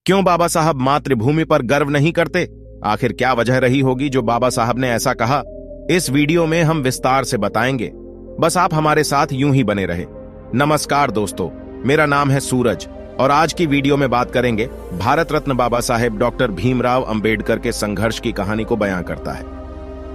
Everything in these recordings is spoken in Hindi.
क्यों बाबा साहब मातृभूमि पर गर्व नहीं करते? आखिर क्या वजह रही होगी जो बाबा साहब ने ऐसा कहा? इस वीडियो में हम विस्तार से बताएंगे। बस आप हमारे साथ यूं ही बने रहे। नमस्कार दोस्तों, मेरा नाम है सूरज और आज की वीडियो में बात करेंगे भारत रत्न बाबा साहेब डॉक्टर भीमराव अंबेडकर के संघर्ष की कहानी को बयां करता है।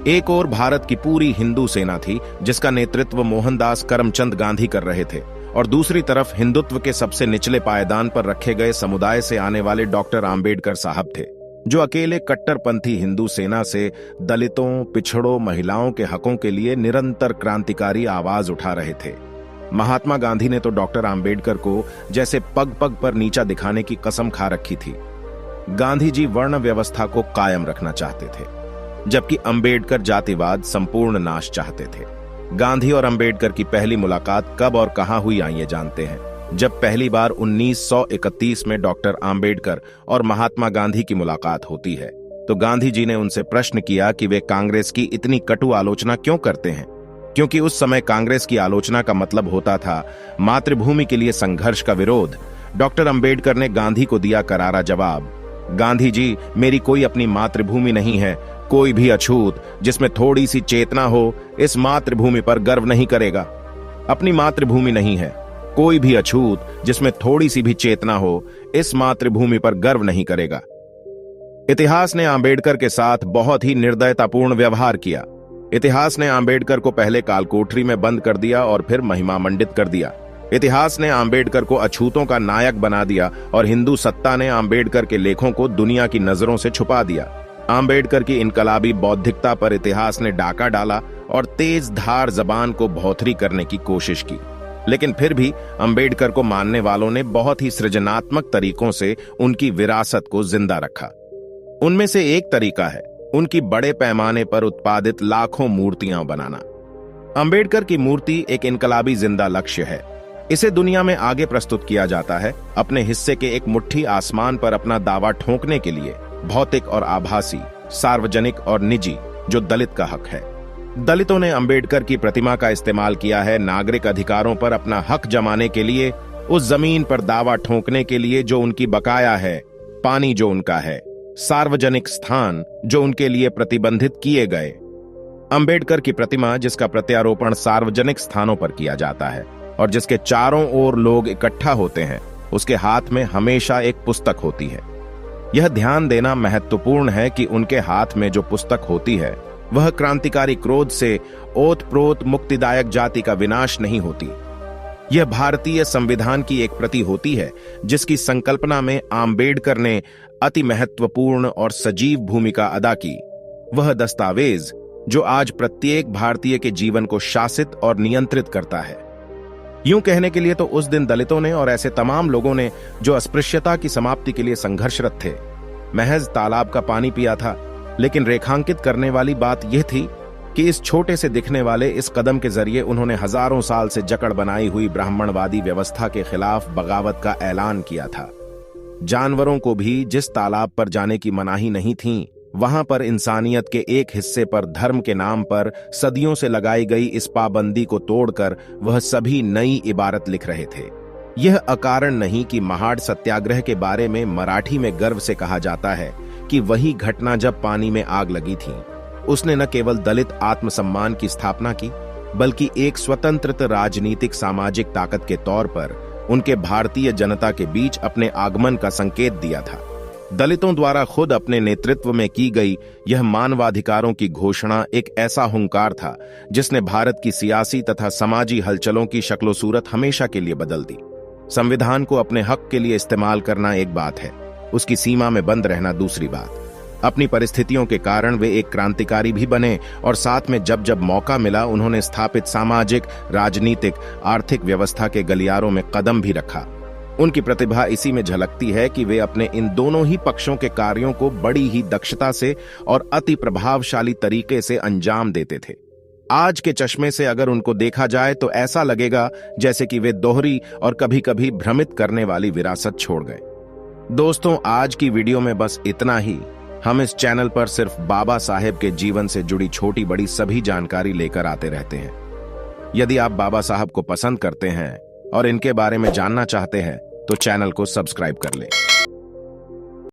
एक ओर भारत की पूरी हिंदू सेना थी जिसका नेतृत्व मोहनदास करमचंद गांधी कर रहे थे, और दूसरी तरफ हिंदुत्व के सबसे निचले पायदान पर रखे गए समुदाय से आने वाले डॉक्टर आंबेडकर साहब थे, जो अकेले कट्टरपंथी हिंदू सेना से दलितों, पिछड़ों, महिलाओं के हकों के लिए निरंतर क्रांतिकारी आवाज उठा रहे थे। महात्मा गांधी ने तो डॉक्टर आंबेडकर को जैसे पग पग पर नीचा दिखाने की कसम खा रखी थी। गांधी जी वर्ण व्यवस्था को कायम रखना चाहते थे, जबकि अंबेडकर जातिवाद संपूर्ण नाश चाहते थे। गांधी और अंबेडकर की पहली मुलाकात कब और कहां हुई आइए जानते हैं। जब पहली बार 1931 में डॉक्टर आंबेडकर और महात्मा गांधी की मुलाकात होती है, तो गांधी जी ने उनसे प्रश्न किया कि वे कांग्रेस की इतनी कटु आलोचना क्यों करते हैं, क्योंकि उस समय कांग्रेस की आलोचना का मतलब होता था मातृभूमि के लिए संघर्ष का विरोध। डॉक्टर अंबेडकर ने गांधी को दिया करारा जवाब, गांधी जी, मेरी कोई अपनी मातृभूमि नहीं है। कोई भी अछूत जिसमें थोड़ी सी चेतना हो इस मातृभूमि पर गर्व नहीं करेगा। अपनी मातृभूमि नहीं है। कोई भी अछूत जिसमें थोड़ी सी भी चेतना हो इस मातृभूमि पर गर्व नहीं करेगा। इतिहास ने आंबेडकर के साथ बहुत ही निर्दयतापूर्ण व्यवहार किया। इतिहास ने आंबेडकर को पहले कालकोठरी में बंद कर दिया और फिर महिमा मंडित कर दिया। इतिहास ने आंबेडकर को अछूतों का नायक बना दिया और हिंदू सत्ता ने आंबेडकर के लेखों को दुनिया की नजरों से छुपा दिया। आंबेडकर की इनकलाबी बौद्धिकता पर इतिहास ने डाका डाला और तेज धार जबान को भौथरी करने की कोशिश की, लेकिन फिर भी अंबेडकर को मानने वालों ने बहुत ही सृजनात्मक तरीकों से उनकी विरासत को जिंदा रखा। उनमें से एक तरीका है उनकी बड़े पैमाने पर उत्पादित लाखों मूर्तियां बनाना। अंबेडकर की मूर्ति एक इनकलाबी जिंदा लक्ष्य है। इसे दुनिया में आगे प्रस्तुत किया जाता है अपने हिस्से के एक मुट्ठी आसमान पर अपना दावा ठोंकने के लिए, भौतिक और आभासी, सार्वजनिक और निजी, जो दलित का हक है। दलितों ने अंबेडकर की प्रतिमा का इस्तेमाल किया है नागरिक अधिकारों पर अपना हक जमाने के लिए, उस जमीन पर दावा ठोंकने के लिए जो उनकी बकाया है, पानी जो उनका है, सार्वजनिक स्थान जो उनके लिए प्रतिबंधित किए गए। अंबेडकर की प्रतिमा जिसका प्रत्यारोपण सार्वजनिक स्थानों पर किया जाता है और जिसके चारों ओर लोग इकट्ठा होते हैं, उसके हाथ में हमेशा एक पुस्तक होती है। यह ध्यान देना महत्वपूर्ण है कि उनके हाथ में जो पुस्तक होती है वह क्रांतिकारी क्रोध से ओतप्रोत मुक्तिदायक जाति का विनाश नहीं होती। यह भारतीय संविधान की एक प्रति होती है जिसकी संकल्पना में आंबेडकर ने अति महत्वपूर्ण और सजीव भूमिका अदा की। वह दस्तावेज जो आज प्रत्येक भारतीय के जीवन को शासित और नियंत्रित करता है। यूं कहने के लिए तो उस दिन दलितों ने और ऐसे तमाम लोगों ने जो अस्पृश्यता की समाप्ति के लिए संघर्षरत थे, महज तालाब का पानी पिया था। लेकिन रेखांकित करने वाली बात यह थी कि इस छोटे से दिखने वाले इस कदम के जरिए उन्होंने हजारों साल से जकड़ बनाई हुई ब्राह्मणवादी व्यवस्था के खिलाफ बगावत का ऐलान किया था। जानवरों को भी जिस तालाब पर जाने की मनाही नहीं थी, वहां पर इंसानियत के एक हिस्से पर धर्म के नाम पर सदियों से लगाई गई इस पाबंदी को तोड़कर वह सभी नई इबारत लिख रहे थे। यह अकारण नहीं कि महाड़ सत्याग्रह के बारे में मराठी में गर्व से कहा जाता है कि वही घटना जब पानी में आग लगी थी, उसने न केवल दलित आत्मसम्मान की स्थापना की, बल्कि एक स्वतंत्र राजनीतिक सामाजिक ताकत के तौर पर उनके भारतीय जनता के बीच अपने आगमन का संकेत दिया था। दलितों द्वारा खुद अपने नेतृत्व में की गई यह मानवाधिकारों की घोषणा एक ऐसा हुंकार था जिसने भारत की सियासी तथा समाजी हलचलों की शक्लो सूरत हमेशा के लिए बदल दी। संविधान को अपने हक के लिए इस्तेमाल करना एक बात है, उसकी सीमा में बंद रहना दूसरी बात। अपनी परिस्थितियों के कारण वे एक क्रांतिकारी भी बने और साथ में जब जब मौका मिला उन्होंने स्थापित सामाजिक, राजनीतिक, आर्थिक व्यवस्था के गलियारों में कदम भी रखा। उनकी प्रतिभा इसी में झलकती है कि वे अपने इन दोनों ही पक्षों के कार्यों को बड़ी ही दक्षता से और अति प्रभावशाली तरीके से अंजाम देते थे। आज के चश्मे से अगर उनको देखा जाए तो ऐसा लगेगा जैसे कि वे दोहरी और कभी कभी भ्रमित करने वाली विरासत छोड़ गए। दोस्तों, आज की वीडियो में बस इतना ही। हम इस चैनल पर सिर्फ बाबा साहेब के जीवन से जुड़ी छोटी बड़ी सभी जानकारी लेकर आते रहते हैं। यदि आप बाबा साहब को पसंद करते हैं और इनके बारे में जानना चाहते हैं तो चैनल को सब्सक्राइब कर लें।